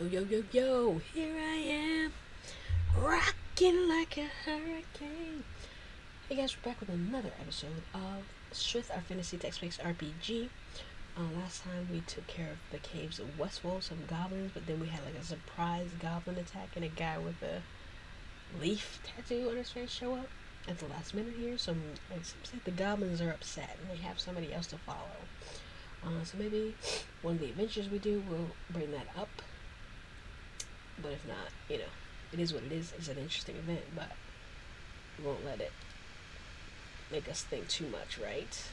Yo, yo, yo, yo, here I am, rocking like a hurricane. Hey guys, we're back with another episode of Sryth, our fantasy text-based RPG. Last time we took care of the caves of Westwall, some goblins, but then we had like a surprise goblin attack and a guy with a leaf tattoo on his face show up at the last minute here. So it seems like the goblins are upset and they have somebody else to follow. So maybe one of the adventures we do will bring that up. But if not, it is what it is. It's an interesting event, but we won't let it make us think too much, right?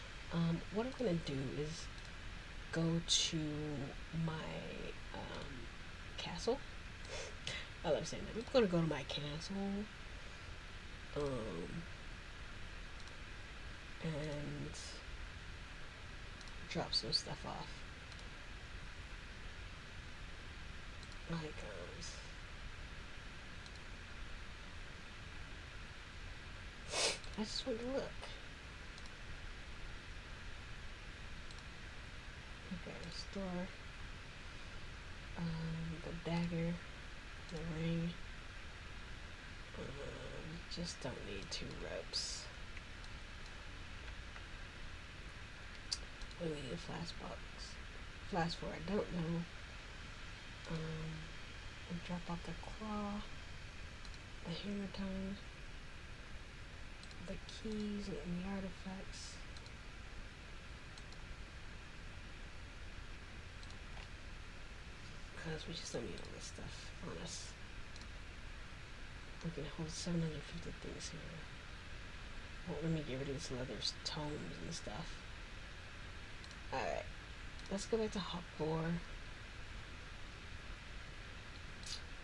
What I'm gonna do is go to my castle. I love saying that. I'm gonna go to my castle, and drop some stuff off. Like I just want to look. Okay, restore. The dagger, the ring. Just don't need 2 ropes. We need a flask box. Flask for I don't know. And drop off the claw, the hammer tongue, the keys and the artifacts. Because we just don't need all this stuff on us. We can hold 750 things here. Well, let me get rid of this leather tomes and stuff. Alright, let's go back to Hawklor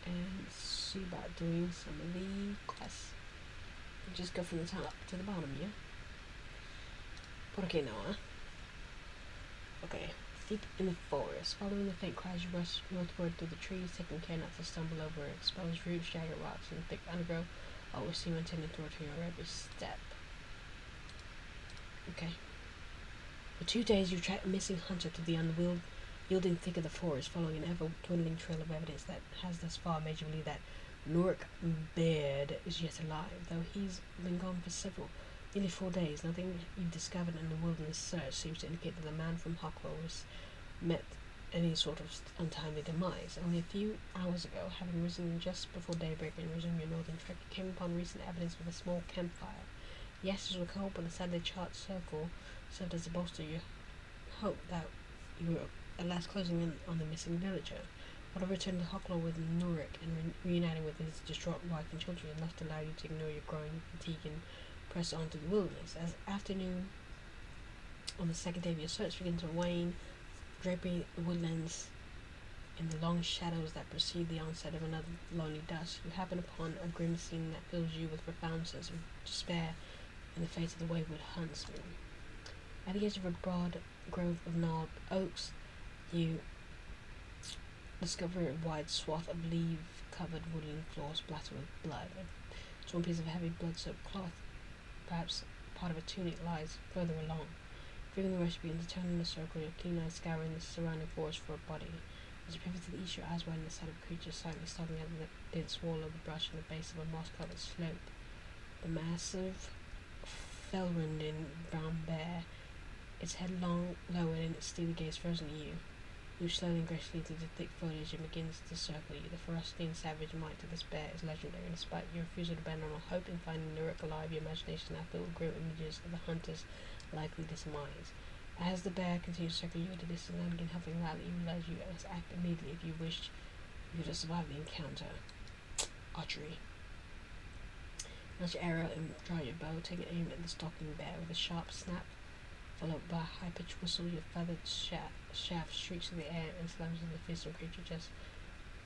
and see about doing some of the quests. Just go from the top to the bottom, yeah? Por que no, huh? Okay, deep in the forest. Following the faint cries, you rush northward through the trees, taking care not to stumble over exposed roots, jagged rocks, and thick undergrowth. Always seem intended toward your every step. Okay. For 2 days, you track a missing hunter through the unyielding thick of the forest, following an ever-dwindling trail of evidence that has thus far made you believe that Nuric Baird is yet alive, though he's been gone for nearly 4 days. Nothing you've discovered in the wilderness search seems to indicate that the man from Hawklor was met any sort of untimely demise. Only a few hours ago, having risen just before daybreak and resumed your northern trek, you came upon recent evidence with a small campfire. The ashes were cold, but a sadly charred circle served as a bolster your hope that you were at last closing in on the missing villager. What a return to Hawklor with Nuric and reuniting with his distraught wife and children enough to allow you to ignore your growing fatigue and press on to the wilderness. As afternoon on the second day of your search begins to wane, draping the woodlands in the long shadows that precede the onset of another lonely dusk, you happen upon a grim scene that fills you with profound sense of despair in the face of the wayward huntsman. At the edge of a broad grove of gnarled oaks, you discover a wide swath of leaf-covered wooden floor splattered with blood. A torn piece of heavy blood-soaked cloth, perhaps part of a tunic, lies further along. Feeling the rush begin to turn in a circle, your keen eyes scouring the surrounding forest for a body. As you pivot to the east, your eyes widen the sight of a creature silently stopping at the dense wall of the brush in the base of a moss-covered slope. The massive, fell-rinden brown bear, its head long lowered and its steely gaze frozen at you, moves slowly and gracefully through the thick foliage and begins to circle you. The ferocity and savage might of this bear is legendary, and despite your refusal to abandon all hope in finding Nuric alive, your imagination now filled with grim images of the hunter's likely demise. As the bear continues to circle you at a distance and begin huffing loudly, you realize you must act immediately if you wish you to survive the encounter. Archery. Launch your arrow and draw your bow, taking aim at the stalking bear with a sharp snap, followed by a high-pitched whistle. Your feathered shaft shrieks through the air and slams into the fearsome creature just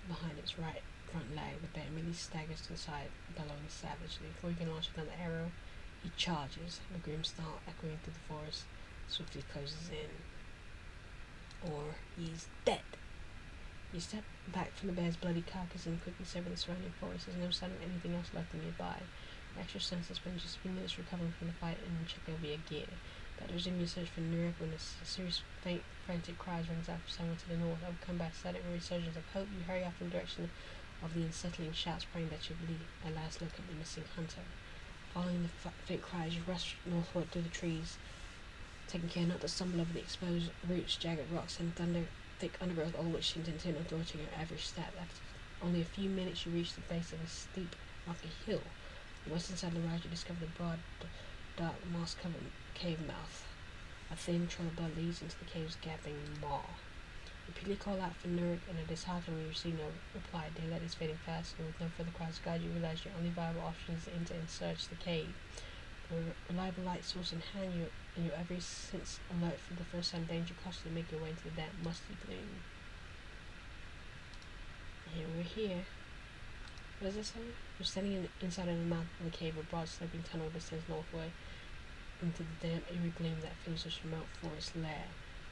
behind its right front leg. The bear immediately staggers to the side, bellowing savagely. Before you can launch another arrow, he charges, the grim snarl echoing through the forest, swiftly closes in. Or he's dead. You step back from the bear's bloody carcass and quickly survey the surrounding forest. There's no sign of anything else left nearby. Your extra senses spend just a few minutes recovering from the fight and checking over your gear. But resume your search for Nurek when a series of faint, frantic cries rings out from somewhere to the north. Overcome by a sudden resurgence of hope, you hurry off in the direction of the unsettling shouts, praying that you believe at last locate the missing hunter. Following the faint cries, you rush northward through the trees, taking care not to stumble over the exposed roots, jagged rocks, and thick undergrowth, all which seem to intend on thwarting your average step. After only a few minutes, you reach the base of a steep, rocky hill. On the western side of the rise, you discover the broad, dark, moss-covered cave mouth. A thin trail of blood leads into the cave's gaping maw. You repeatedly call out for Nurek, and it is disheartened when you receive no reply. Daylight is fading fast, and with no further cries to guide you, realize your only viable option is to enter and search the cave. With a reliable light source in hand, your every sense alert for the first sign of danger, cautiously make your way into the damp, musty gloom. And we're here. What does it say? You're standing inside of the mouth of the cave, a broad sloping tunnel descends northward into the damp, eerie gloom that fills this remote forest lair.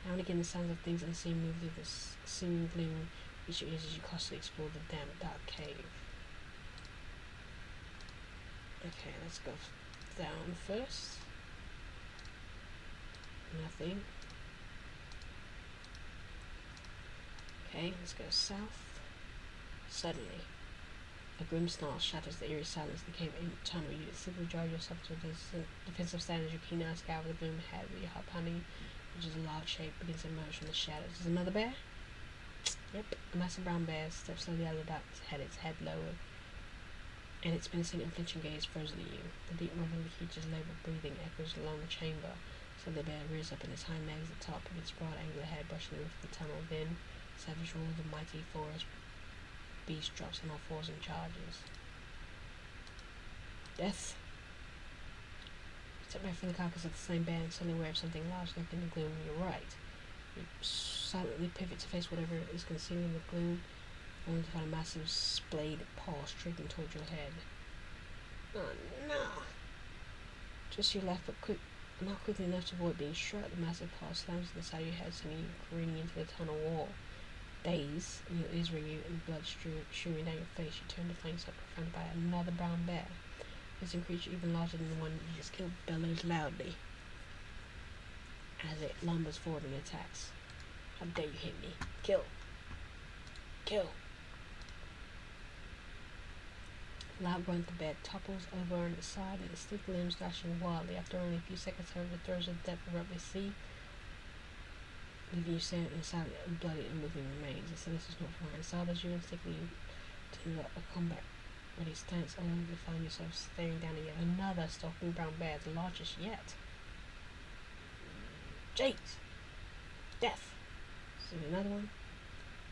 Now and again, the sounds of things unseen move through the seeming gloom, reach your ears as you cautiously explore the damp, dark cave. Okay, let's go down first. Nothing. Okay, let's go south. Suddenly, a grim snarl shatters the eerie silence of the cave tunnel. You simply drive yourself to a defensive stand as your keen eyes scour the gloom ahead, with your heart pounding, which is a large shape begins to emerge from the shadows. Is it another bear? Yep, a massive brown bear steps slowly out of the darkness ahead, its head lowered, and its menacing, unflinching gaze frozen at you. The deep rumble of the creature's labored breathing echoes along the chamber. So the bear rears up in its hind legs at the top of its broad angular head, brushing the roof of the tunnel. Then, savage roar of the mighty forest beast drops on all fours and charges. Death. Step back from the carcass of the slain bear and suddenly aware of something large lurking in the gloom on your right. You silently pivot to face whatever is concealing the gloom, only to find a massive splayed paw streaking towards your head. Oh no! Just your left, but not quickly enough to avoid being struck. The massive paw slams to the side of your head, sending you careening into the tunnel wall. Dazed, and your ears ring you, and blood streaming down your face, you turn to find yourself confronted by another brown bear. This creature, even larger than the one you just killed, bellows loudly as it lumbers forward and attacks. How dare you hit me? Kill! Kill! Loud grunt, the bear topples over on its side, and its thick limbs lashing wildly. After only a few seconds, however, the throes of death abruptly cease, leaving you staring inside and bloody and moving remains. Instead, this is not fine. Sad as you instinctively to a combat ready stance, only to find yourself staring down at yet another stalking brown bear, the largest yet. Jeez! Death! See another one.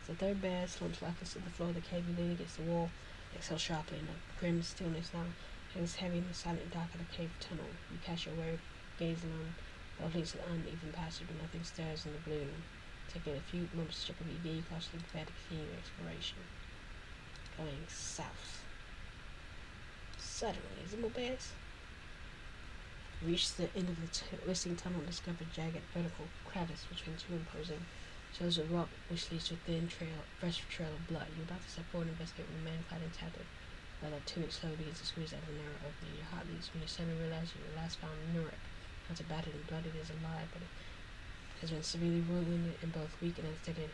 The third bear slumps lifeless at the floor of the cave, and leaning against the wall, exhales sharply in a grim stillness now hangs heavy in the silent dark of the cave tunnel. You cast your weary gaze along the leads of the uneven passage, but nothing stirs in the gloom. Taking a few moments to check of your gear, you cautiously prepare to continue your exploration. Going south. Suddenly, is there more bears? You reach the end of the twisting tunnel and discover a jagged vertical crevice between two imposing shows of rock which leads to a thin fresh trail of blood. You're about to step forward and investigate when a man clad in tattered leather tunic slowly begins to squeeze out of a narrow opening. Your heart leaps when you suddenly realize you last found Nurek. Not so battered and bloodied as alive, but it has been severely wounded and both weak and unsteady.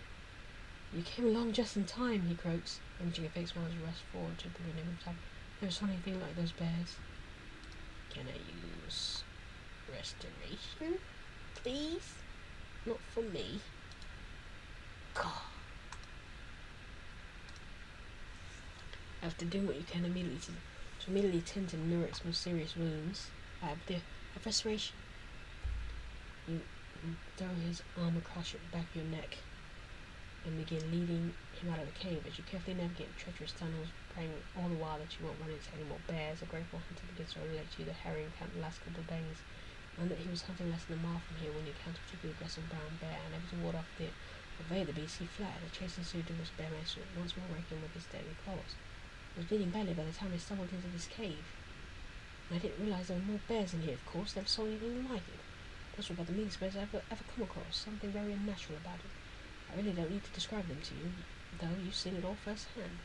You came along just in time, he croaks, managing a fake smile as you rush forward to the window and never saw anything like those bears. Can I use restoration, please? Not for me. God. After doing what you can immediately tend to Nurek's most serious wounds, have restoration. You throw his arm across your back of your neck and begin leading him out of the cave as you carefully navigate the treacherous tunnels, praying all the while that you won't run into any more bears. A grateful hunter begins to relate to you the harrowing account the last couple of days. Learned that he was hunting less than a mile from here when he encountered a particularly aggressive brown bear, and able to ward off the evade the beast, he fled. The chase ensued, to which bear managed to once more rake him with his deadly claws. I was bleeding badly by the time I stumbled into this cave. And I didn't realize there were more bears in here, of course. Never saw anything like it. Those were about the meanest bears I've ever come across. Something very unnatural about it. I really don't need to describe them to you, though you've seen it all firsthand.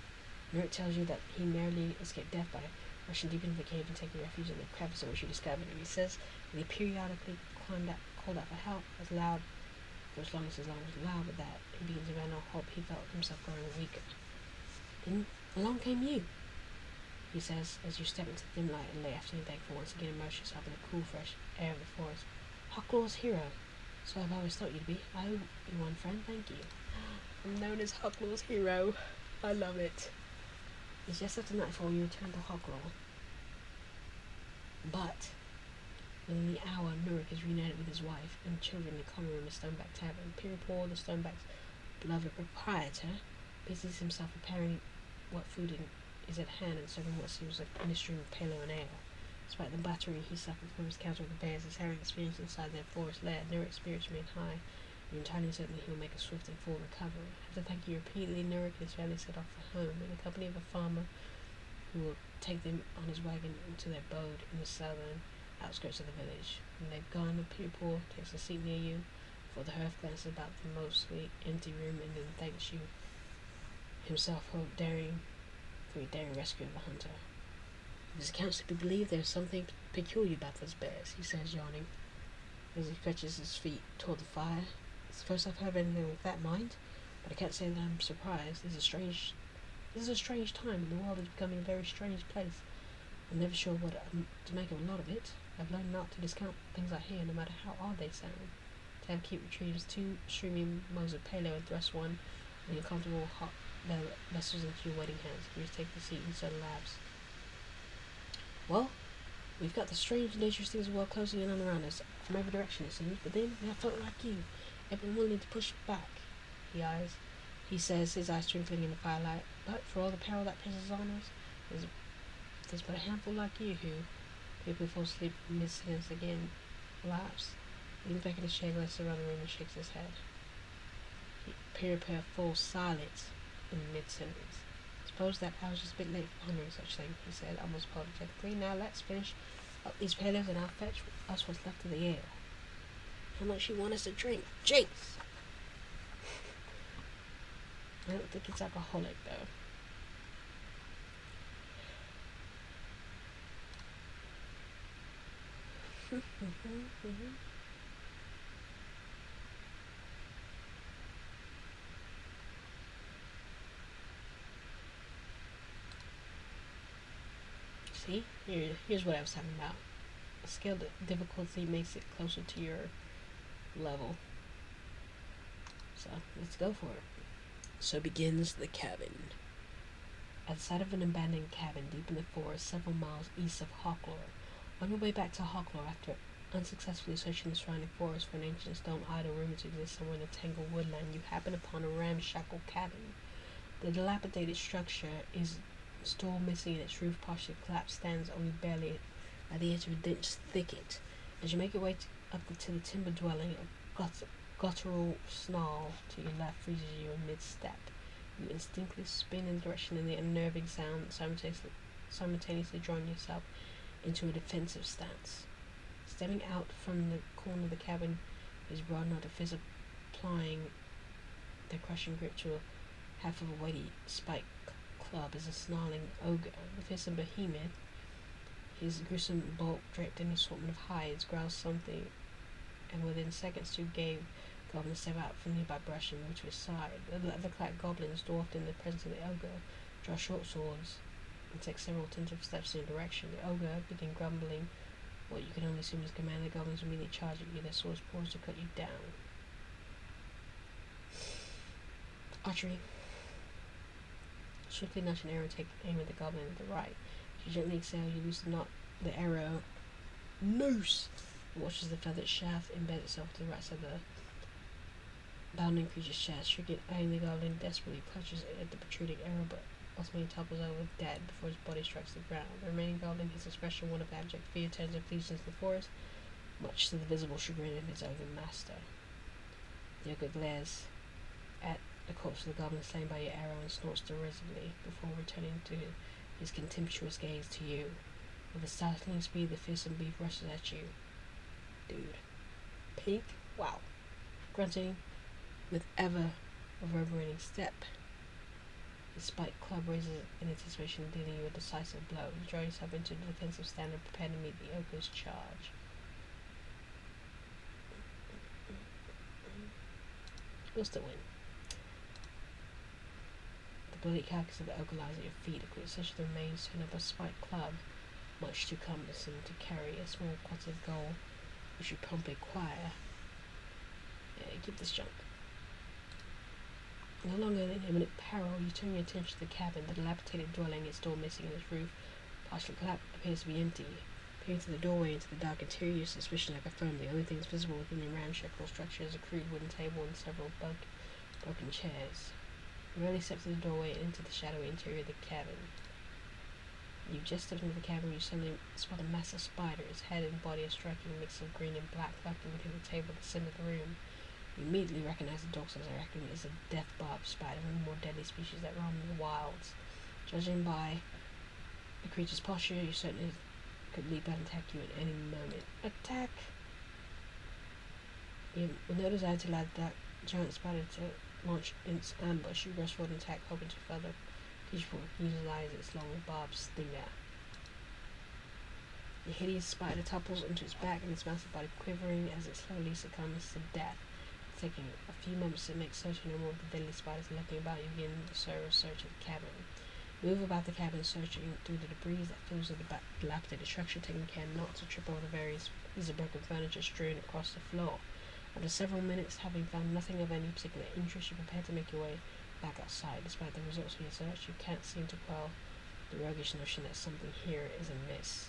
Nurek tells you that he narrowly escaped death by rushing deep into the cave and taking refuge in the crevice in which you discovered him. He says that he periodically called out for help as loud for as long as his lungs were loud, but that he began to run out of hope. He felt himself growing weaker. Then along came you, he says, as you step into the dim light and lay afternoon thankful once again immerse yourself in the cool, fresh air of the forest. Hawklor's hero. So I've always thought you to be. I owe you one, friend. Thank you. I'm known as Hawklor's hero. I love it. It's just after nightfall you return to Hawklor. But within the hour, Nurik is reunited with his wife and children in the common room of the Stoneback Tavern. Piripor, the Stoneback's beloved proprietor, busies himself preparing what food is at hand and serving what seems like a stream of palo and ale. Despite the battering he suffered from his encounter with the bears, his harrowing experience inside their forest lair, Nurik's spirits remain high. You're entirely certain that he will make a swift and full recovery. After thanking you repeatedly, Nurik and his family set off for home in the company of a farmer who will take them on his wagon into their abode in the southern outskirts of the village. When they've gone, the Piripor takes a seat near you, for the hearth glances about the mostly empty room and then thanks you himself for your daring rescue of the hunter. His accounts to be believed, there's something peculiar about those bears, he says, yawning, as he stretches his feet toward the fire. It's the first I've heard of anything with that mind, but I can't say that I'm surprised. This is a strange time, and the world is becoming a very strange place. I'm never sure what to make of a lot of it. I've learned not to discount things I hear, no matter how odd they sound. Tab keep retrieves 2 streaming mugs of palo and thrust one in your comfortable hot vessels into your waiting hands. You take the seat and so laughs. Well, we've got the strange and dangerous things of the world closing in on around us from every direction, it seems, but then we have folk like you, everyone willing to push back. He says, his eyes twinkling in the firelight, but for all the peril that presses on us, there's but a handful like you who, people fall asleep mid-sentence again, laughs, leans back in his chair, glances around the room and shakes his head. Piripir falls silent in mid-sentence. Suppose that I was just a bit late for pondering such things, he said, almost apologetically. Now let's finish up these palos and I'll fetch us what's left of the ale. How much you want us to drink? Jinx! I don't think it's alcoholic, though. See? Here's what I was talking about. A scale difficulty makes it closer to your level. So, let's go for it. So begins the cabin. At the side of an abandoned cabin deep in the forest, several miles east of Hawklor. On your way back to Hawklor after unsuccessfully searching the surrounding forest for an ancient stone idol rumored to exist somewhere in the tangled woodland, you happen upon a ramshackle cabin. The dilapidated structure is still missing, and its roof partially collapsed stands only barely at the edge of a dense thicket. As you make your way up to the timber dwelling, a guttural snarl to your left freezes you in mid-step. You instinctively spin in the direction of the unnerving sound, simultaneously drawing yourself into a defensive stance. Stepping out from the corner of the cabin is broad-nodded fist applying their crushing grip to half of a weighty spike club is a snarling ogre. The fearsome behemoth, his gruesome bulk draped in an assortment of hides, growls something, and within seconds two gave goblins step out from nearby brush and move to his side. The leather-clad goblins, dwarfed in the presence of the ogre, draw short swords and take several tentative steps in a direction. The ogre begin grumbling what you can only assume is command. The goblins immediately charge at you, their swords poised to cut you down. Archery. Swiftly nudge an arrow, take aim at the goblin at the right. As you gently exhale, you loosen the arrow. Noose! Watches the feathered shaft embed itself to the right side of the bounding creature's chest. Shrieking, eyeing the goblin desperately clutches at the protruding arrow, but ultimately topples over dead before his body strikes the ground. The remaining goblin, his expression one of abject fear, turns and flees into the forest, much to the visible chagrin of his ogre master. The ogre glares at the corpse of the goblin slain by your arrow and snorts derisively before returning to his contemptuous gaze to you. With a startling speed, the fearsome beast rushes at you. Dude. Pink? Wow. Grunting with ever reverberating step. The spiked club raises in anticipation of dealing you a decisive blow. You draw yourself into the defensive stand and prepare to meet the ogre's charge. We'll still win. The bloody carcass of the oak lies at your feet, a quick search of the remains turn up a spiked club, much too cumbersome to carry a small pot of gold, which you promptly acquire. Yeah, keep this junk. No longer in imminent peril, you turn your attention to the cabin, the dilapidated dwelling, its door missing and its roof, partially collapsed, appears to be empty. Peering through the doorway into the dark interior, your suspicions are confirmed. The only things visible within the ramshackle structure is a crude wooden table and several broken chairs. You rarely step through the doorway and into the shadowy interior of the cabin. You just step into the cabin, you suddenly spot a massive spider. Its head and body a striking mix of green and black, lurking between the table at the center of the room. You immediately recognize the dog size. I reckon it is a death barb spider, one of the more deadly species that roam in the wilds. Judging by the creature's posture, you certainly could leap out and attack you at any moment. Attack! You with no desire to allow that giant spider to launch its ambush, you rush forward and attack, hoping to further utilize its long barbed stinger. The hideous spider topples onto its back and its massive body quivering as it slowly succumbs to death. Taking a few moments to make searching no more of the deadly spiders lurking about, you begin the search of the cabin. Move about the cabin, searching through the debris that fills the dilapidated structure, taking care not to trip over the various pieces of broken furniture strewn across the floor. After several minutes, having found nothing of any particular interest, you prepare to make your way back outside. Despite the results of your search, you can't seem to quell the roguish notion that something here is amiss.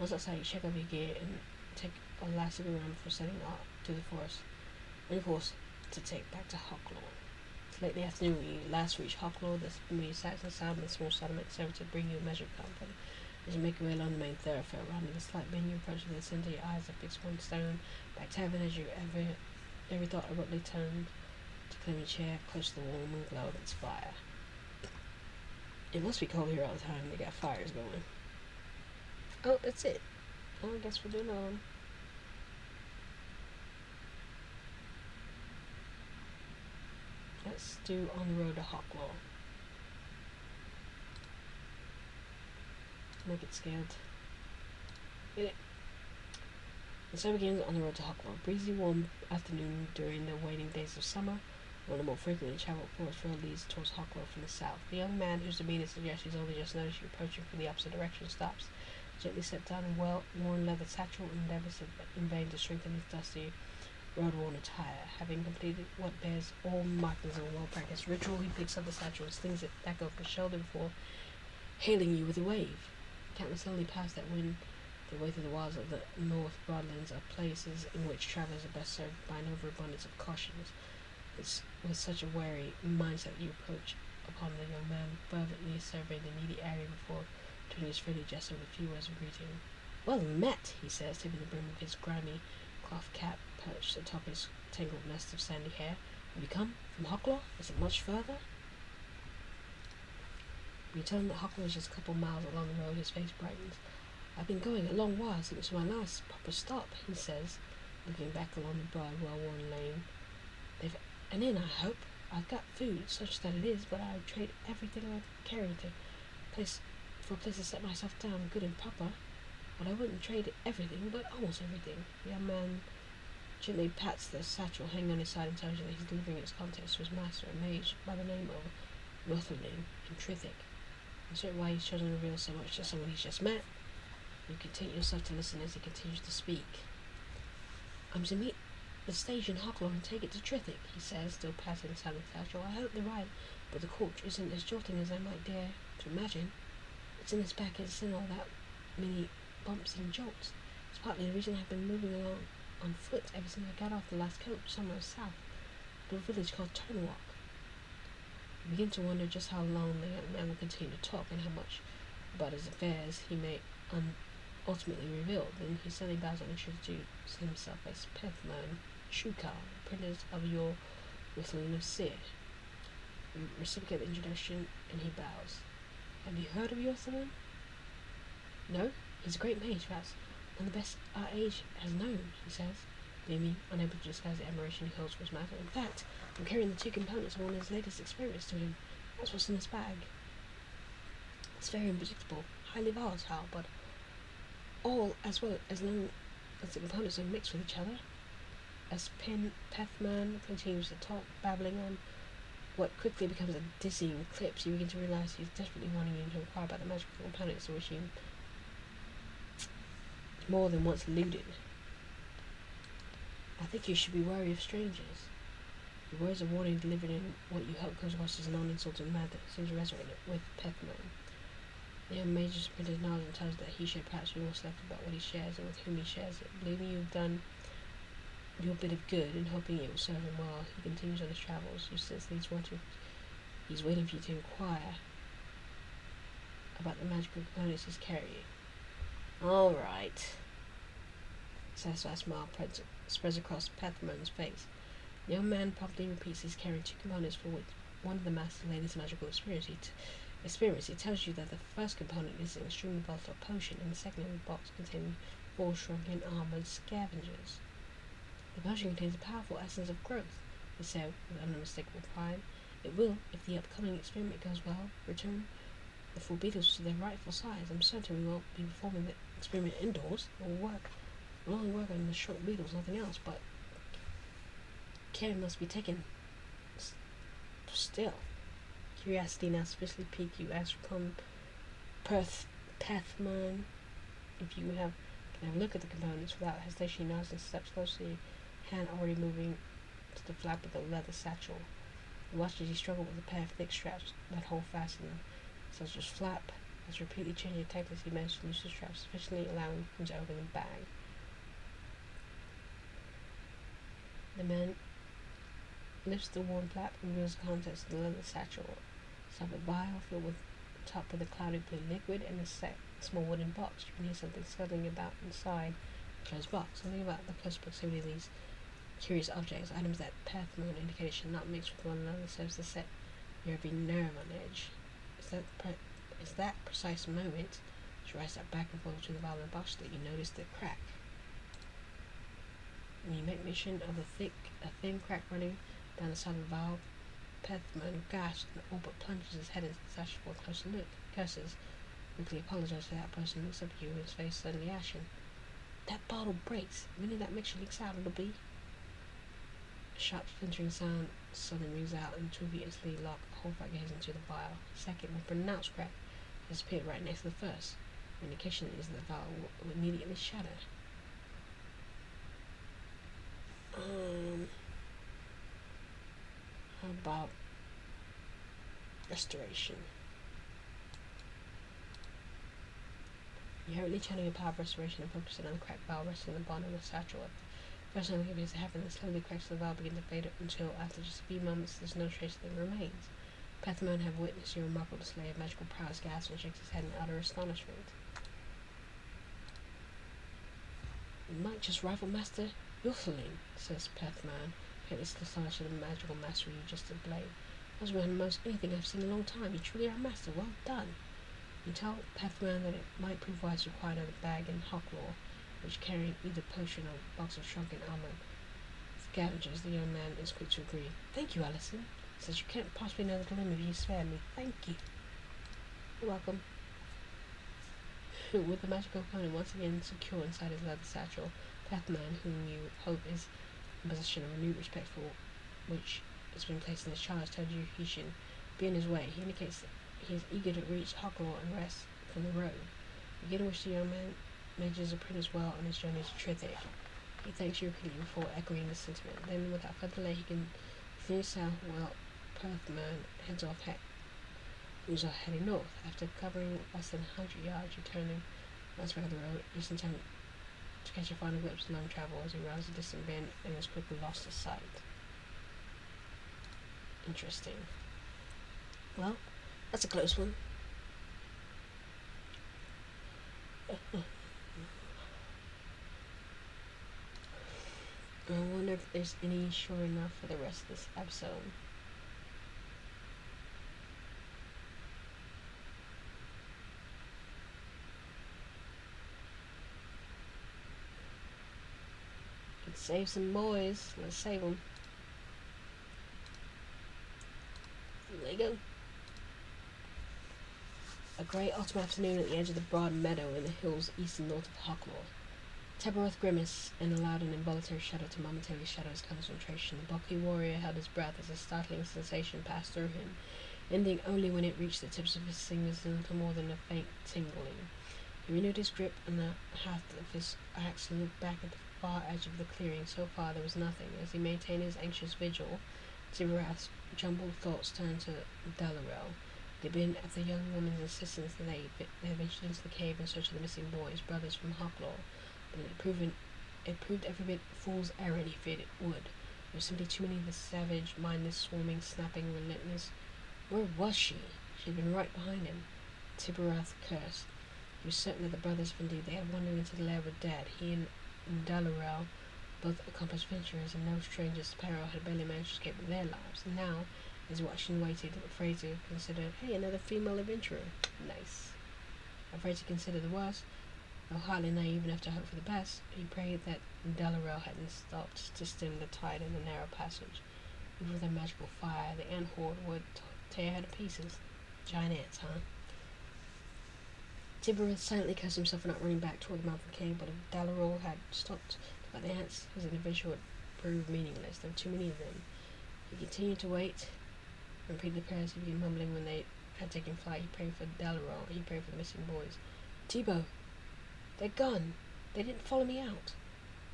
Once outside, you check over your gear and take a last look around before setting out to the forest. And of course, to take back to Hawklor. It's late in the afternoon when you last reach Hawklor. The familiar sights and sound of the small settlement serve to bring you a measure of comfort. As you make your way along the main thoroughfare, rounding a slight bend, you approach the center, your eyes are fixed upon stone back tavern as you every thought abruptly turned to claim a chair close to the warm and glow of its fire. It must be cold here all the time. They got fires going. Oh, that's it. Oh, I guess we're doing another one. Let's do On the Road to Hawklor. Make it scaled. Get it. And so begins On the Road to Hawklor. Breezy, warm afternoon during the waning days of summer. One of the more frequently traveled forest road leads towards Hawklor from the south. The young man, whose demeanor suggests he's only just noticed you approaching from the opposite direction, stops. Gently steps down a well-worn leather satchel and endeavors in vain to strengthen his dusty, road-worn attire. Having completed what bears all markings of a well-practiced ritual, he picks up the satchel and slings it back over his shoulder before hailing you with a wave. Countless lonely paths that win their way through the wilds of the North Broadlands are places in which travelers are best served by an overabundance of cautions. It's with such a wary mindset you approach upon the young man, fervently surveying the immediate area before turning his friendly gesture with a few words of greeting. Well met, he says, tipping the brim of his grimy cloth cap perched atop his tangled nest of sandy hair. Have you come from Hawklor? Is it much further? When you tell him that Hawklor is just a couple miles along the road, his face brightens. I've been going a long while since my last proper stop, he says, looking back along the broad, well-worn lane. They've an inn, I hope. I've got food, such that it is, but I would trade everything I carry for a place to set myself down good and proper. But I wouldn't trade everything, but almost everything. The young man gently pats the satchel hanging on his side and tells you that he's delivering its contents to his master, a mage by the name of Northling in Trithic. Uncertain why he's chosen to reveal so much to someone he's just met, you content yourself to listen as he continues to speak. I'm to meet the stage in Hawklor and take it to Trithic, he says, still patting the side of the satchel. I hope the ride, but the coach isn't as jolting as I might dare to imagine. It's in this back, it's in all that many bumps and jolts. It's partly the reason I've been moving along on foot ever since I got off the last coach somewhere south, to a village called Turnwalk. You begin to wonder just how long the young man will continue to talk and how much about his affairs he may ultimately reveal. Then he suddenly bows and introduces himself as Pethman Shukar, apprentice of your Whistling of Seer. You reciprocate the introduction and he bows. Have you heard of Yorthaman? No? He's a great mage, perhaps one of the best our age has known, he says, beaming, unable to disguise the admiration he holds for his master. In fact, I'm carrying the two components of one of his latest experiments to him. That's what's in this bag. It's very unpredictable, highly volatile, but all as well as long as the components are mixed with each other. As Pethman continues to talk, babbling on what quickly becomes a dizzying eclipse, you begin to realize he's desperately wanting you to inquire about the magical components which you more than once eluded. I think you should be wary of strangers. The words of warning delivered in what you hope comes across as a non-insulting manner seem to resonate with Pethman. The young major sprinter nods and tells that he should perhaps be more selective about what he shares and with whom he shares it. Believing you've done your bit of good and hoping it will serve him well, he continues on his travels. You sense that he's waiting for you to inquire about the magical components he's carrying. Alright. A satisfied smile spreads across Pethman's face. The young man promptly repeats he's carrying two components for which one of the master's latest magical experience. He tells you that the first component is an extremely volatile potion, and the second in the box containing 4 shrunken armored scavengers. The potion contains a powerful essence of growth, he said with unmistakable pride. It will, if the upcoming experiment goes well, return the 4 beetles to their rightful size. I'm certain we won't be performing the experiment indoors. We'll only work on the shrunk beetles, nothing else, but care must be taken still. Curiosity now sufficiently piqued you as from Pethman. If you can have a look at the components without hesitation, he nods and steps closely, hand already moving to the flap of the leather satchel. You watch as he struggled with a pair of thick straps that hold fast in such as flap. As repeatedly changing tactics, he managed to loose the straps, sufficiently allowing him to open the bag. The man lifts the worn flap and reveals the contents of the leather satchel. A vial filled with top with a cloudy blue liquid and a small wooden box. You can hear something scuttling about inside the closed box. Something about the close proximity of these curious objects, items that Pethman indicated should not mix with one another, serves to set your every nerve on edge. It's that precise moment, as you rise that back and forth between the vial and the box, that you notice the crack. When you make mention of a thin crack running down the side of the vial, Pethman gasps and all but plunges his head into the satchel for a closer look. He curses, quickly apologizes to that person and looks up at you with his face suddenly ashen. That bottle breaks. The minute that mixture leaks out, it'll be... A sharp splintering sound suddenly rings out, and the two of you instantly lock horrified gaze into the vial. A second, more pronounced crack has appeared right next to the first. The indication is that the vial will immediately shatter. How about restoration? You hurriedly channel your power of restoration and focus on the cracked vial resting in the bottom of the satchel. First time it begins to happen, the slowly cracks of the vial begin to fade until, after just a few moments, there's no trace that remains. Pethman have witnessed your remarkable display of magical prowess, gasps and shakes his head in utter astonishment. You might just rival Master Hawklor, says Pethman, apparently still astonished at the magical mastery you just displayed. That was beyond most anything I've seen in a long time. You truly are a master. Well done. You tell Pethman that it might prove wise to require another bag in Hawklor, which carrying either potion or a box of shrunken armor scavengers. The young man is quick to agree. Thank you, Allison. He says you can't possibly know the limit if you spare me. Thank you. You're welcome. With the magical component once again secure inside his leather satchel, Pethman, whom you hope is in possession of renewed respect for which has been placed in his charge, tells you he should be on his way. He indicates that he is eager to reach Hawklor and rest from the road. You get in which the young man manages apprentice well on his journey to Sryth. He thanks you repeatedly before echoing the sentiment. Then, without further delay, he continues south while Pethman heads off heading north. After covering less than 100 yards, returning once back of the road, just in time to catch a final glimpse of long travel as he rounds a distant bend and is quickly lost to sight. Interesting. Well, that's a close one. I wonder if there's any short enough for the rest of this episode. Let's save some boys. Let's save them. There you go. A grey autumn afternoon at the edge of the broad meadow in the hills east and north of Hawklor. Teboroth grimaced and allowed an involuntary shudder to momentarily shadow his concentration. The bulky warrior held his breath as a startling sensation passed through him, ending only when it reached the tips of his fingers in little more than a faint tingling. He renewed his grip on the haft of his axe and looked back at the far edge of the clearing. So far there was nothing. As he maintained his anxious vigil, Tiberath's jumbled thoughts turned to Dallarel. It had been at the young woman's insistence that they had ventured into the cave in search of the missing boys, brothers from Hawklor, but it proved every bit fool's errand he feared it would. There were simply too many of the savage, mindless, swarming, snapping, relentless. Where was she? She had been right behind him. Tiberath cursed. He was certain that the brothers, if indeed they had wandered into the lair, were dead. He and Dallarel, both accomplished venturers and no strangers to peril, had barely managed to escape with their lives. And now, as he watched and waited, afraid to consider, hey, another female adventurer. Nice. Afraid to consider the worst, though hardly naive enough to hope for the best, he prayed that Dallarel hadn't stopped to stem the tide in the narrow passage. Even with their magical fire, the ant horde would tear her to pieces. Giant ants, huh? Tiberath silently cursed himself for not running back toward the mouth of the cave, but if Dallarel had stopped to fight the ants, his intervention would prove meaningless. There were too many of them. He continued to wait and repeated the prayers he began mumbling when they had taken flight. He prayed for Dallarel. He prayed for the missing boys. Tibo! They're gone! They didn't follow me out!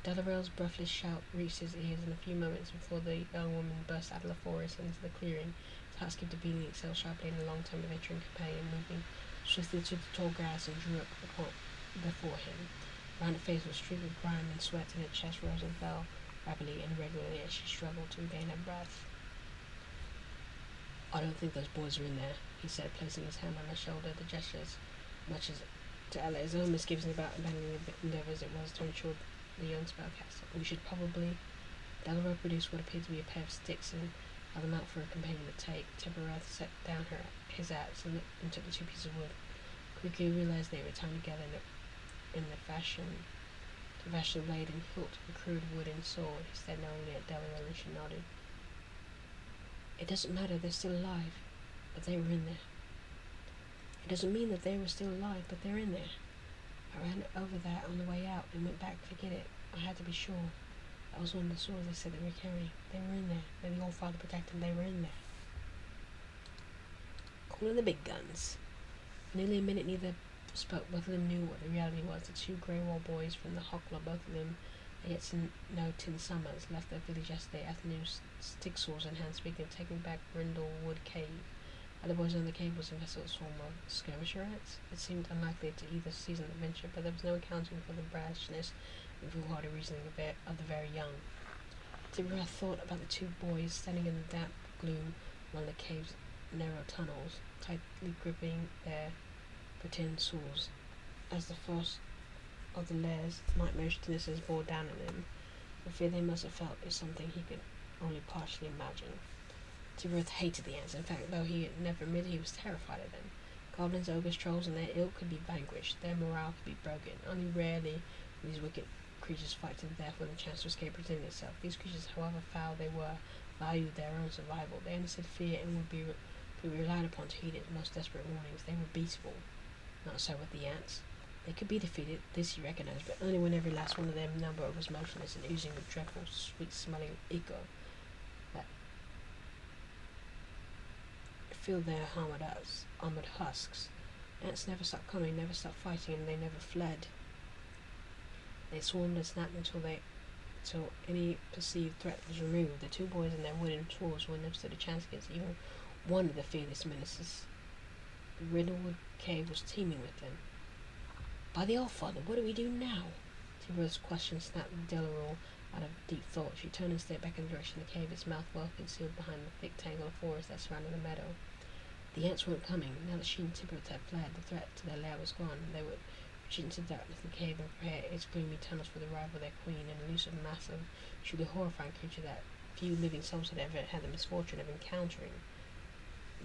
Dallarel's breathless shout reached his ears in a few moments before the young woman burst out of the forest and into the clearing. His heart skipped a beating, exhaled sharply, and a long-term adventuring companion moving swiftly to the tall grass and drew up before him. Her rounded face was streaked with grime and sweat, and her chest rose and fell rapidly and irregularly as she struggled to regain her breath. I don't think those boys are in there, he said, placing his hand on her shoulder. The gesture as much as to allay his own misgivings about abandoning the endeavour as it was to ensure the young spellcaster. We should probably... Dallarel produced what appeared to be a pair of sticks and held them out for a companion to take. Tiberath set down his axe and took the two pieces of wood. Quickly he realized they were tied together in the fashion blade and hilt of a crude wooden sword. He stared knowingly at Dallarel and she nodded. It doesn't matter, they're still alive, but they were in there. It doesn't mean that they were still alive, but they're in there. I ran over that on the way out and went back to get it. I had to be sure. That was one of the swords they said they were carrying. They were in there. May the All-Father protect them. They were in there. Calling the big guns. For nearly a minute neither spoke. Both of them knew what the reality was. The two Greywall boys from the Hawklor, both of them had yet to know Tin Summers, left their village yesterday afternoon, stick saws in hand, speaking of taking back Brindlewood Cave. Other boys on the cave was a vessel swarm of skirmisher ants. It seemed unlikely to either season adventure, but there was no accounting for the brashness and foolhardy reasoning of the very young. Tiberath thought about the two boys standing in the damp gloom along the cave's narrow tunnels, tightly gripping their pretend swords. As the first of the lair's nightmarish distresses bore down on them, the fear they must have felt is something he could only partially imagine. Sryth hated the ants. In fact, though he had never admitted he was terrified of them. Goblins, ogres, trolls, and their ilk could be vanquished. Their morale could be broken. Only rarely would these wicked creatures fight to the death when a chance to escape presented itself. These creatures, however foul they were, valued their own survival. They understood fear and would be relied upon to heed its most desperate warnings. They were beatable. Not so with the ants. They could be defeated, this he recognized, but only when every last one of their number was motionless and oozing with dreadful, sweet-smelling ichor that filled their armored husks. Ants never stopped coming, never stopped fighting, and they never fled. They swarmed and snapped until any perceived threat was removed. The two boys and their wooden swords would never stood a chance against even one of the fearless menaces. The Riddlewood Cave was teeming with them. By the All-Father, what do we do now? Tiberath's question snapped Dallarel out of deep thought. She turned and stared back in the direction of the cave, its mouth well concealed behind the thick tangle of forest that surrounded the meadow. The ants weren't coming. Now that she and Tiberath had fled, the threat to their lair was gone. They would retreat into the darkness of the cave and prepare its gloomy tunnels for the arrival of their queen, an elusive, massive, truly horrifying creature that few living souls had ever had the misfortune of encountering.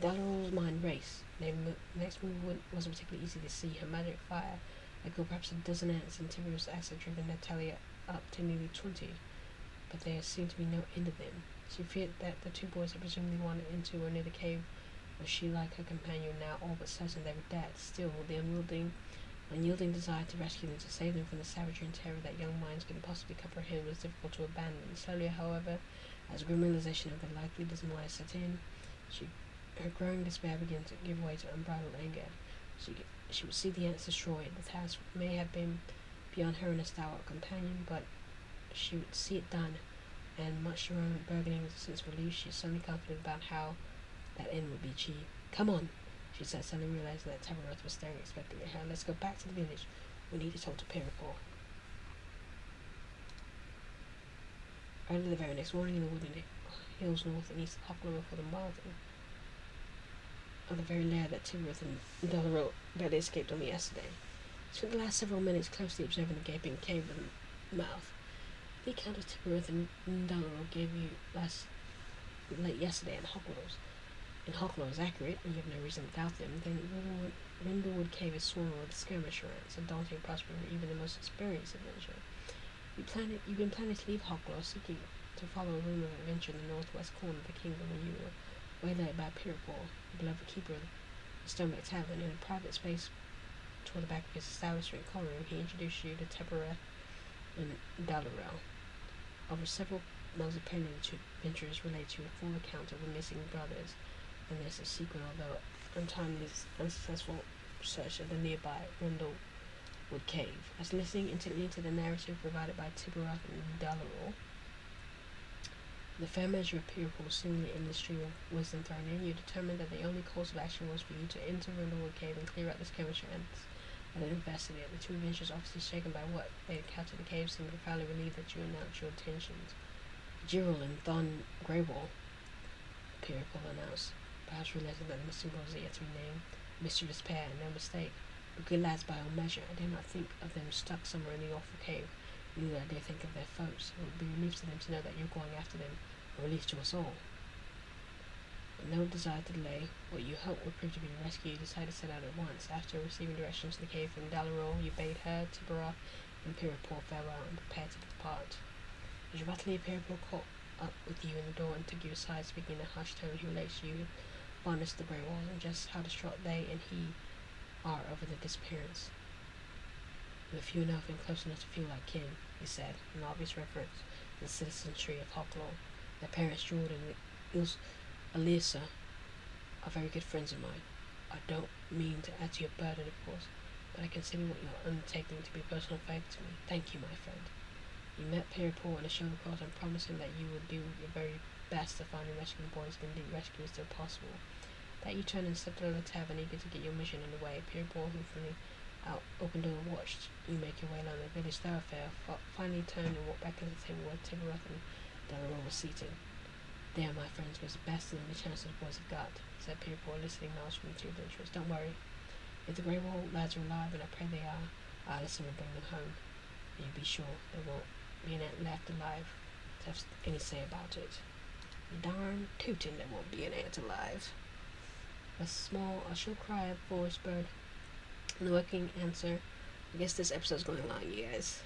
Dallarel's mind raced. The next move wasn't particularly easy to see. Her magic fire echoed perhaps a dozen ants, and Tiberath's axe had driven their tally up to nearly 20, but there seemed to be no end of them. She feared that the two boys had presumably wandered into or near the cave, was she, like her companion, now all but certain they were dead. Still, the unwieldy unyielding desire to rescue them, to save them from the savagery and terror that young minds couldn't possibly comprehend, was difficult to abandon. Slowly, however, as a grim realization of the likely demise set in, her growing despair began to give way to unbridled anger. She would see the ants destroyed. The task may have been beyond her and her stalwart companion, but she would see it done, and much to her own burgeoning sense of relief, she was suddenly confident about how that end would be achieved. "Come on," she said, suddenly realizing that Tabaroth was staring expectantly at her. "Let's go back to the village. We need to talk to Peripaw." Early the very next morning, in the wooded hills north and east of Hawklor, before the mouth of the very lair that Tibereth and Dalrymple barely escaped only yesterday, he spent the last several minutes closely observing the gaping cave and mouth. The account of Tibereth and Dalrymple gave you late yesterday in Hawklor is accurate, and you have no reason to doubt them, then Rindlewood Cave is swarming with skirmish rats, a daunting prospect for even the most experienced adventurer. You've been planning to leave Hawklor, seeking to follow a rumor of adventure in the northwest corner of the kingdom when you were waylaid by Peripaw, the beloved keeper of the Stoneback Tavern. In a private space toward the back of his establishment, Colin, he introduced you to Tebereth and Dalrymple. Over several months of penny, the two adventurers related to a full account of the missing brothers and their subsequent, although untimely, unsuccessful search of the nearby Rindlewood Cave. As listening intently to the narrative provided by Tibereth and Dalrymple, the fair measure of Peripaul's seemingly endless stream of wisdom thrown in, you determined that the only course of action was for you to enter Rindlewood Cave and clear out the skirmisher ants that had infested it. The two adventurers, obviously shaken by what they had encountered in the cave, seemed profoundly relieved that you announced your intentions. "Girl and Thon Greywall," Peripaul announced, perhaps realizing that the missing brothers are yet to be named. "Mischievous pair, and no mistake. But good lads by all measure. I dare not think of them stuck somewhere in the awful cave. Neither I dare think of their foes. It would be relief to them to know that you're going after them, a relief to us all." With no desire to delay what you hoped would prove to be a rescue, you decided to set out at once. After receiving directions to the cave from Dalrymple, you bade her, Tiberoth, and Peripaul farewell and prepared to depart. As you about to leave, Peripaul caught up with you in the door and took you aside, speaking in a hushed tone. He relates to you fondness of the Grey Walls and just how distraught they and he are over their disappearance. "We're few enough and close enough to feel like kin," he said, in obvious reference to the citizenry of Hawklor. "Their parents, Jordan and Elisa, are very good friends of mine. I don't mean to add to your burden, of course, but I consider what you're undertaking to be a personal favour to me. Thank you, my friend." You met Peripaul in a shoulder cross and promised him that you would do your very best to find and rescue the boys, if indeed rescue is still possible. That you turned and stepped out of the tavern, eager to get your mission underway. Peripaul, who from the open door watched you make your way along the village thoroughfare, finally turned and walked back to the table where Tiberoth and Dalrymple were seated. "There, my friends, was the best of the chances the boys have got," said Peripaul, eliciting knowledge from the two adventurers. "Don't worry. If the Grey Wall lads are alive, and I pray they are, I'll listen and bring them home. And you be sure there won't be an ant left alive to have any say about it." "Darn tootin' there won't be an ant alive." A shrill cry of forest bird, and the working answer. I guess this episode's going long, you guys.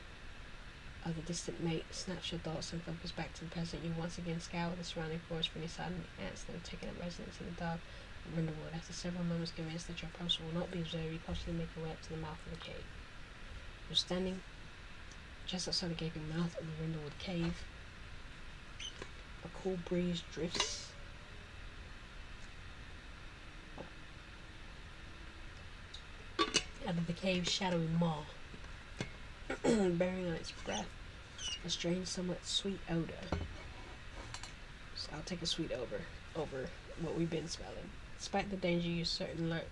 Of the distant mate snaps your thoughts and focus back to the present. You once again scour the surrounding forest for any sign of the ants that have taken up residence in the dark of Rindlewood. After several moments convinced that your approach will not be observed, you cautiously make your way up to the mouth of the cave. You're standing just outside the gaping mouth of the Rindlewood Cave. A cool breeze drifts out of the cave's shadowy maw, bearing on its breath a strange, somewhat sweet odor. So I'll take a sweet over what we've been smelling. Despite the danger you certain lurk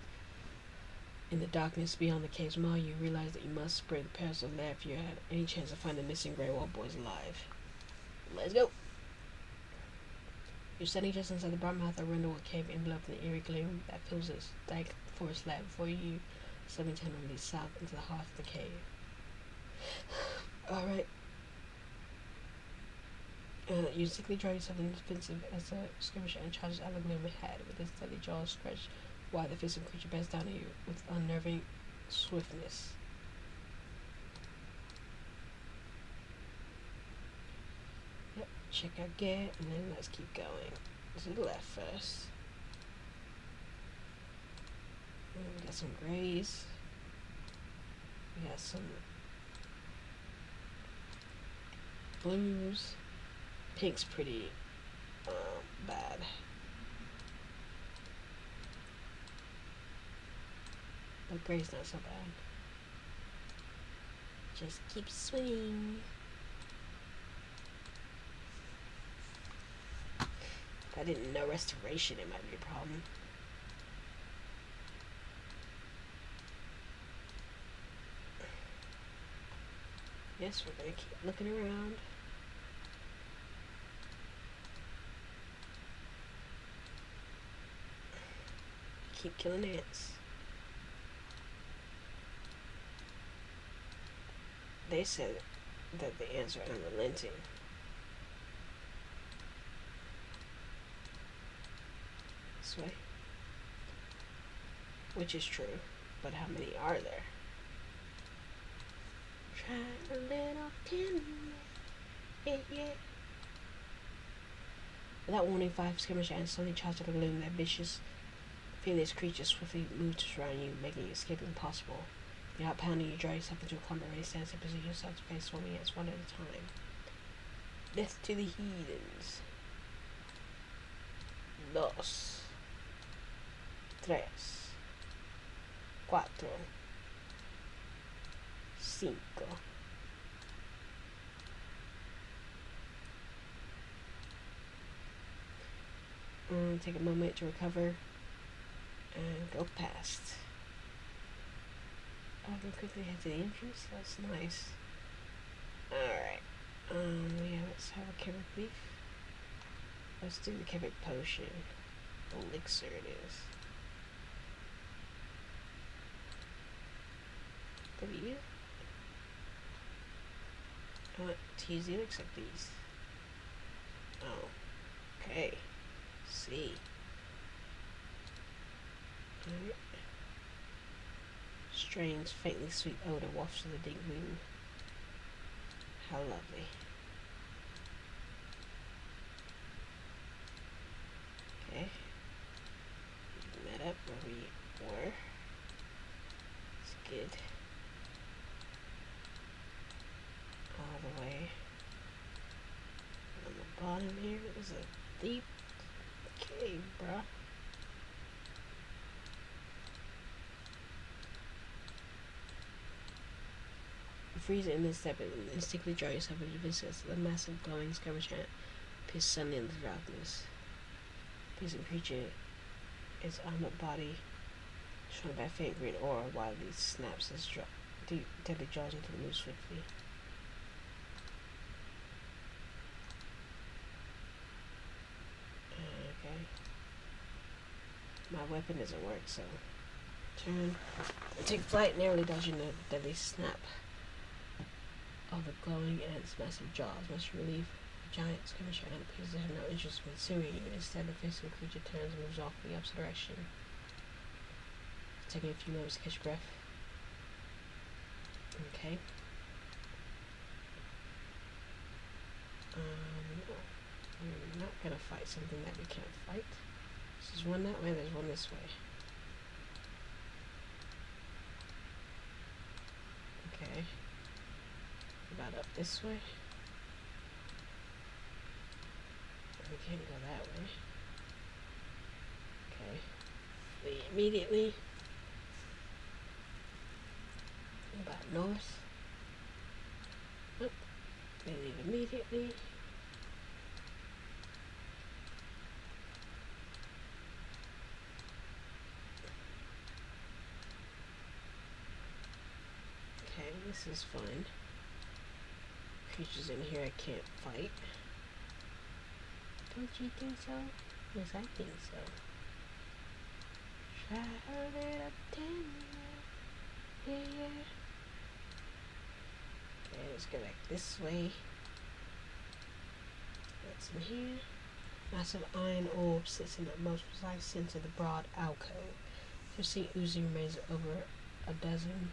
in the darkness beyond the cave's maw, you realize that you must spray the perils of lair if you had any chance of finding the missing Grey Wall boys alive. Let's go! You're standing just inside the broad mouth of Rindlewood Cave, enveloped in the eerie gloom that fills its dank forest lair. Before you, slipping tenderly south into the heart of the cave. Alright. You instinctively draw yourself in defensive as the skirmisher and charges out of the gloom ahead. With his deadly jaws stretched wide, the fearsome creature bears down on you with unnerving swiftness. Yep, check out gear, and then let's keep going. To the left first. And we got some grays. We got some blues. Pink's pretty bad. But gray's not so bad. Just keep swinging. If I didn't know restoration, it might be a problem. Yes, we're gonna keep looking around. Keep killing ants. They said that the ants are unrelenting. This way. Which is true, but how many are there? Try a little tender, yeah. Without warning, 5 skirmish ants suddenly charged out of the gloom. Their vicious, fearless creatures swiftly moved to surround you, making escape impossible. Without pounding, you drag yourself into a clump and ready stands and position yourself to face swarming ants one at a time. Death to the heathens. 2, 3, 4, 5. Take a moment to recover and go past. I can quickly head to the entrance. That's nice. Alright. Let's have a Kevic leaf. Let's do the Kevic potion. Elixir it is. W. I want to use the elixir, please. Oh. Okay. C. Alright. Strange, faintly sweet odor wafts through the deep moon. How lovely. Okay. Met up where we were. It's good. All the way on the bottom here is a deep cave, bruh. You freeze it in this step and instinctively draw yourself into the vistas. The massive glowing skirmish ant appears suddenly in the darkness. The piercing creature, its armored body shown by a faint green aura, wildly snaps its deadly jaws until it moves swiftly. Okay. My weapon doesn't work, so turn. Take flight, narrowly dodging the deadly snap of the glowing ant's massive jaws. Must you relieve the giant skirmish ant appears to have no interest in pursuing you. Instead, the face of the creature turns and moves off in the opposite direction. Taking a few moments to catch your breath. Okay. We're not gonna fight something that we can't fight. There's one that way, there's one this way. Okay. About up this way. We can't go that way. Okay. Flee immediately. About north. Nope. They leave immediately. Okay, this is fine. Creatures in here I can't fight. Don't you think so? Yes, I think so. Try a little tender. Yeah. Okay, let's go back this way. What's in here? Massive iron orb sits in the most precise center of the broad alcove. You see oozing remains over a dozen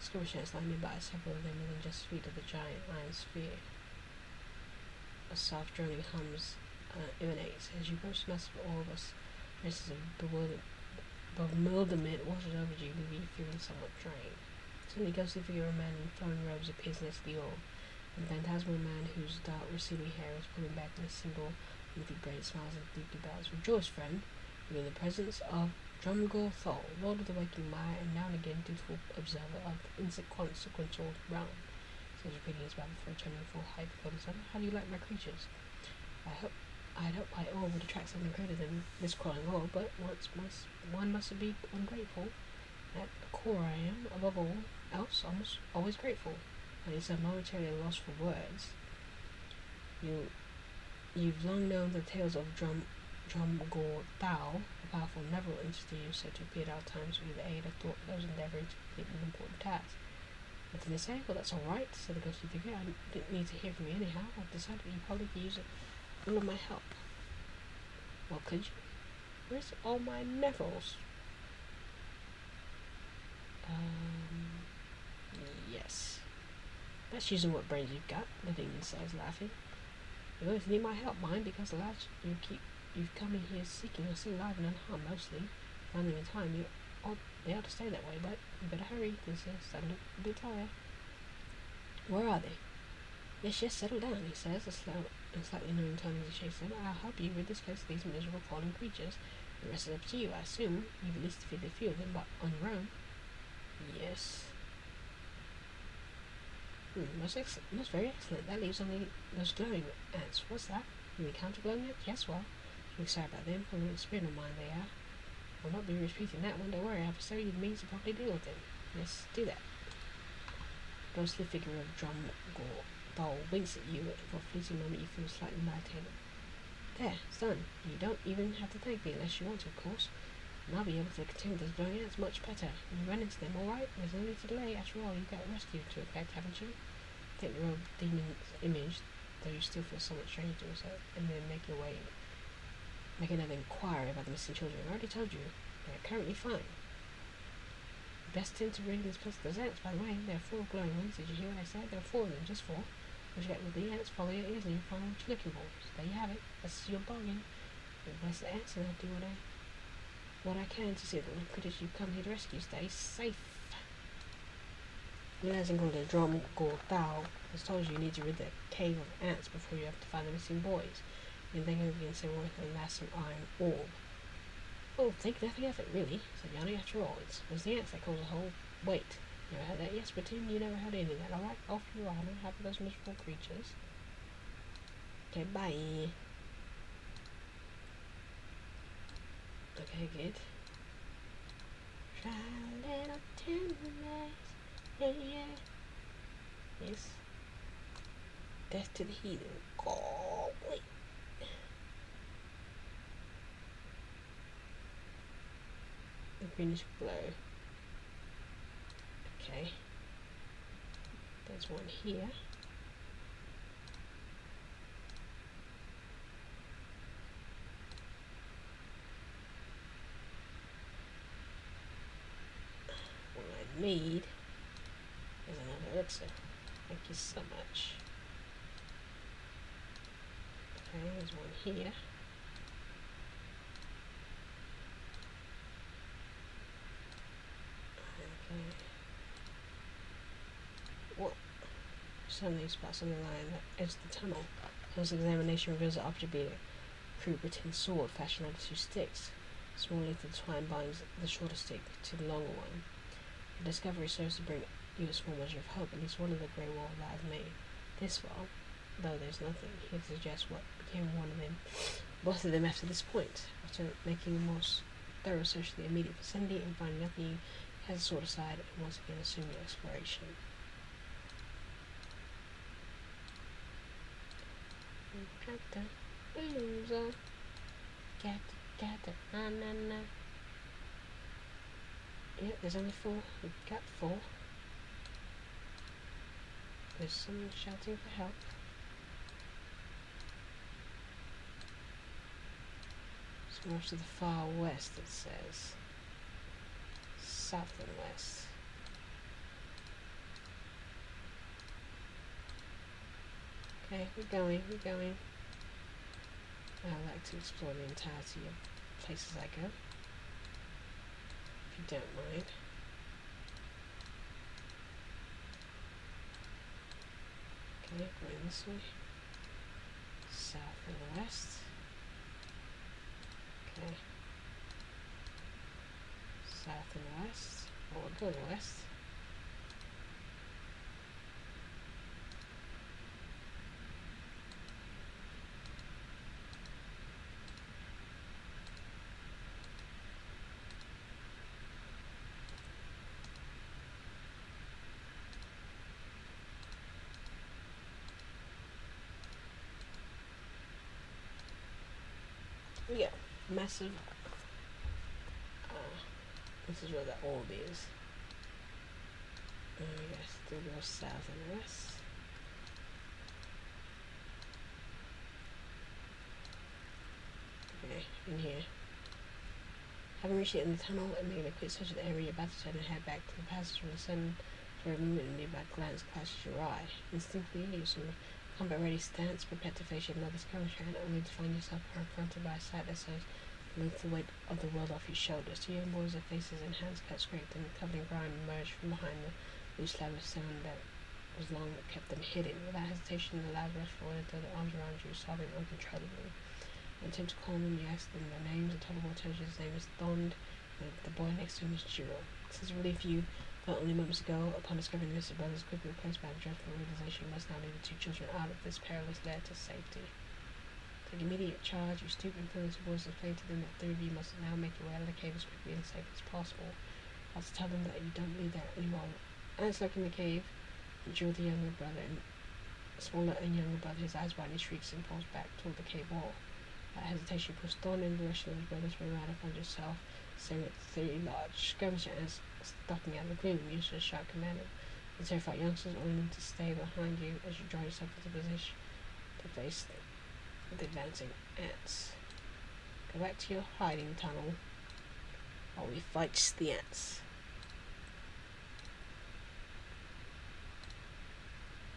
skirmish ants lying nearby, several of them within just feet of the giant iron sphere. A soft droning hums emanates as you approach the massive orb. A traces of bewildered Bewilderment washes over you, leaving you feeling somewhat drained. Suddenly, a ghostly figure of a man in flowing robes appears next to the orb. The phantasmal man whose dark receding hair is pulling back in a single mythic braid smiles and deeply bows. Rejoice, friend, you're in the presence of Drumgor Thol, Lord of the Waking Mire, and now and again dutiful observer of the inconsequential realm. Says repeating his bow before turning full height before the sun. How do you like my creatures? I'd hope my orb would attract something greater than this crawling orb, but one must be ungrateful. At the core I am, above all else, almost always grateful. But it's a momentarily lost for words. You've long known the tales of Drumgor Thal, a powerful Neville entity who said to appear at all times with the aid of those endeavouring to complete an important task. Nothing to say? Well, that's alright, said the ghostly figure. I didn't need to hear from you anyhow. I've decided you probably could use all of my help. Well, could you? Where's all my Nevilles? Yes. That's using what brains you've got, the demon says, laughing. You're going to need my help, mind, because the lads you've come in here seeking are still alive and unharmed, mostly. Find them in time, they ought to stay that way, but you better hurry, he says, starting a bit tired. Where are they? Yes, settle down, he says, a slow and slightly annoying tone as he shakes them. I'll help you rid this place of these miserable fallen creatures. The rest is up to you, I assume. You've at least defeated a few of them, but on your own. Yes. Most very excellent. That leaves only those glowing ants. What's that? You encounter glowing ants? Yes, well. I'm sorry about them. For a little spirit of mine they are. I'll not be repeating that one. Don't worry, I've studied the means to properly deal with them. Yes, do that. Ghostly figure of Drumgor Thol winks at you. For a fleeting moment you feel slightly lightheaded. There, it's done. You don't even have to thank me unless you want to, of course. And I'll be able to contend with those glowing ants much better. And you run into them, alright? There's no need to delay. After all, you've got rescued to effect, haven't you? Take the robe demon's image, though you still feel somewhat strange to yourself, and then make another inquiry about the missing children. I already told you, they're currently fine. Best tend to ring this place with the ants, by the way. There are 4 glowing ones. Did you hear what I said? There are 4 of them, just 4. What you get with the ants, follow your ears and you'll find what you're looking for. So there you have it. That's your bargain. Bless the ants, and I'll do what I can to see that the critters you come here to rescue stay safe. Realizing all the Drumgor Thal has told you need to rid the cave of ants before you have to find the missing boys. And then you begin saying worth and last some iron orb. Oh, think nothing of it, really, said Yanni. After all, it was the ants that caused the whole wait. You never heard that? Yes, but Tim, you never heard any of that. Alright, off you are. I'm happy those miserable creatures. Okay, bye. Okay, good. Try a little tenderness, yeah. Yes. Death to the heathen. Oh, wait. The greenish glow. Okay. There's one here. What I need is another elixir. Thank you so much. Okay, there's one here. Okay. What? Suddenly spots on the line that edges the tunnel. Close examination reveals the object being a crude pretend sword fashioned out of 2 sticks. A small length of twine binds the shorter stick to the longer one. The discovery serves to bring you a small measure of hope. At least one of the grey wall lads made this far, though there's nothing here to suggest what became one of them. Both of them after this point. After making a more thorough search of the immediate vicinity and finding nothing, you has a sword aside and once again assume your exploration. Yep, there's only 4. We've got 4. There's someone shouting for help. It's more to the far west, it says. South and west. Okay, we're going. I like to explore the entirety of places I go. if you don't mind. Okay, going this way. South and west. Okay. South and west. Oh, we're going west. Yeah, massive. This is where the old is. And we guys still go south and west. Okay, in here. Having reached the end of the tunnel and making a quick search of the area, you're about to turn and head back to the passage from the sudden for a movement and nearby glance catches your eye. Instinctively, you sort of combat ready stance, prepared to face your mother's courage hand, only to find yourself confronted by a sight that says lift the weight of the world off your shoulders. Two young boys, their faces and hands cut scraped and covered in grime, emerged from behind the loose slab of stone that was long that kept them hidden. Without hesitation, the lad rushed forward and threw their arms around you, sobbing uncontrollably. In an attempt to calm them, you ask them their names, and Tugboat tells you his name is Thond, and the boy next to him is Jiro. Since relief you felt only moments ago, upon discovering the missing brothers quickly replaced by the dreadful realization you must now lead the two children out of this perilous lair to safety. Take immediate charge, you stoop and fill into voice and explain to them that three of you must now make your way out of the cave as quickly and safe as possible. Also tell them that you don't leave there anymore. As like in the cave, Jiro the younger brother and smaller and younger brother, his eyes wide, he shrieks and falls back toward the cave wall. Without hesitation, you push Thorn in the direction of his brother's way around and find yourself staring at three large skirmisher ants stalking out of the gloom. You use a sharp command. The terrified youngsters order them to stay behind you as you draw yourself into position to face the advancing ants. Go back to your hiding tunnel while we fight the ants.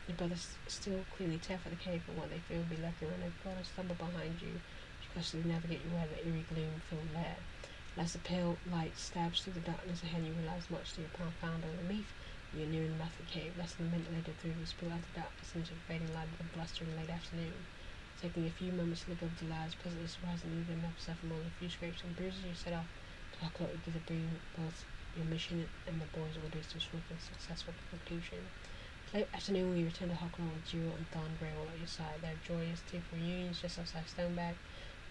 Your brothers still clearly terrified of the cave, but what they fear will be lurking around their corner stumble behind you. You cautiously navigate your way out of the eerie gloom-filled lair. As the pale light stabs through the darkness ahead, you realize much to your profound relief. You're nearing the mouth of the cave. Less than a minute later, three of you spill out the darkness into the fading light of the blustering late afternoon. Taking a few moments to look over the lads, pleasantly surprised and leaving them suffer more than a few scrapes and bruises, you set off to Hawklor to bring both your mission and the boys' orders to a swift and successful conclusion. Late afternoon, we return to Hawklor with Jiro and Thorn Greywall at your side. Their joyous tearful reunions just outside Stoneback,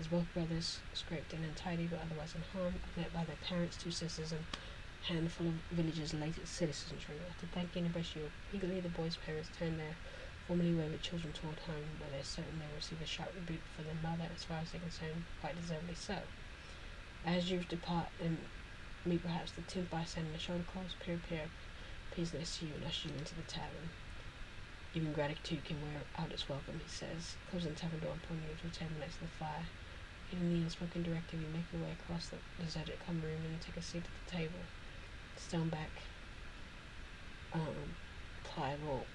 as both brothers, scraped and untidy but otherwise unharmed, are met by their parents, two sisters, and a handful of villagers' latest citizenry. After thanking and embracing you eagerly, the boys' parents turn their formerly wayward children toward home, where they're certain they will receive a sharp rebuke for their mother, as far as they're concerned, quite deservedly so. As you depart and meet perhaps the 10th bystander, shoulder close, peer appears next to you and ushers you into the tavern. Even gratitude can wear out its welcome, he says, closing the tavern door and pointing you to a table next to the fire. In the unspoken directive, you make your way across the deserted common room and take a seat at the table. Stoneback Clive will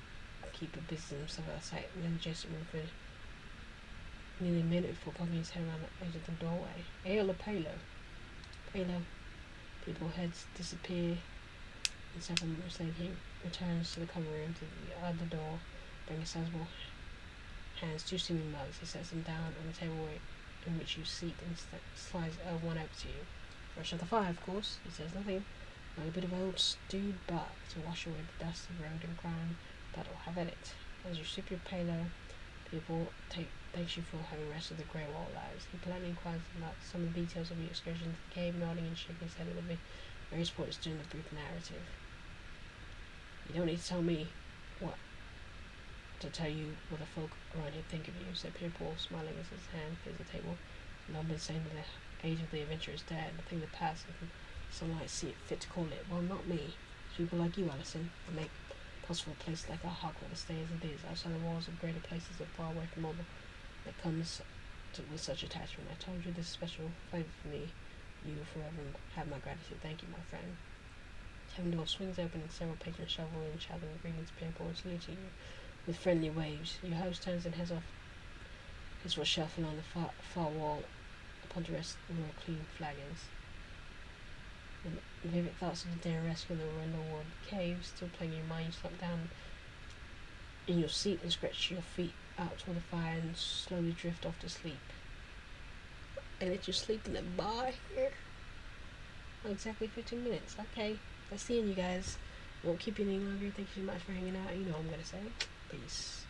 keep a business himself outside and then adjacent room for nearly a minute before poking his head around the edge of the doorway. Ale or Palo? Palo. People's heads disappear, and several minutes later he returns to the common room to the other door, bringing sizable hands, two steaming mugs. He sets them down on the table in which you seat and slides one over to you. Fresh off the fire, of course. He says nothing, like a bit of old stewed bark to wash away the dust of road and grime that'll have at it. As you sip your pale, people thanks you for having rested the grey wall lives. He politely inquires about some of the details of your excursion to the cave, nodding and shaking his head at the various points during the brief narrative. You don't need to tell me to tell you what the folk around here think of you, said Pierre Paul, smiling as his hand clears the table. Long been saying that the age of the adventure is dead, the thing that passed, and sunlight see it fit to call it. Well, not me. It's people like you, Alison, that make possible a place like our Hawklor to stay as it is, outside the walls of greater places and far away from all that comes with such attachment. I told you this special favour for me. You will forever have my gratitude. Thank you, my friend. The tavern door swings open and several patrons shovel in, shouting greetings. Pierre Paul saluting you with friendly waves. Your host turns and heads off his will shuffle on the far wall upon the rest of the clean flagons. And vivid thoughts of the day and rescue in the underworld cave still playing in your mind. You slump down in your seat and stretch your feet out toward the fire and slowly drift off to sleep. And let you sleep in the bar here. Oh, exactly 15 minutes. Okay, that's the end, you guys. Won't keep you any longer. Thank you so much for hanging out. You know what I'm gonna say. Peace.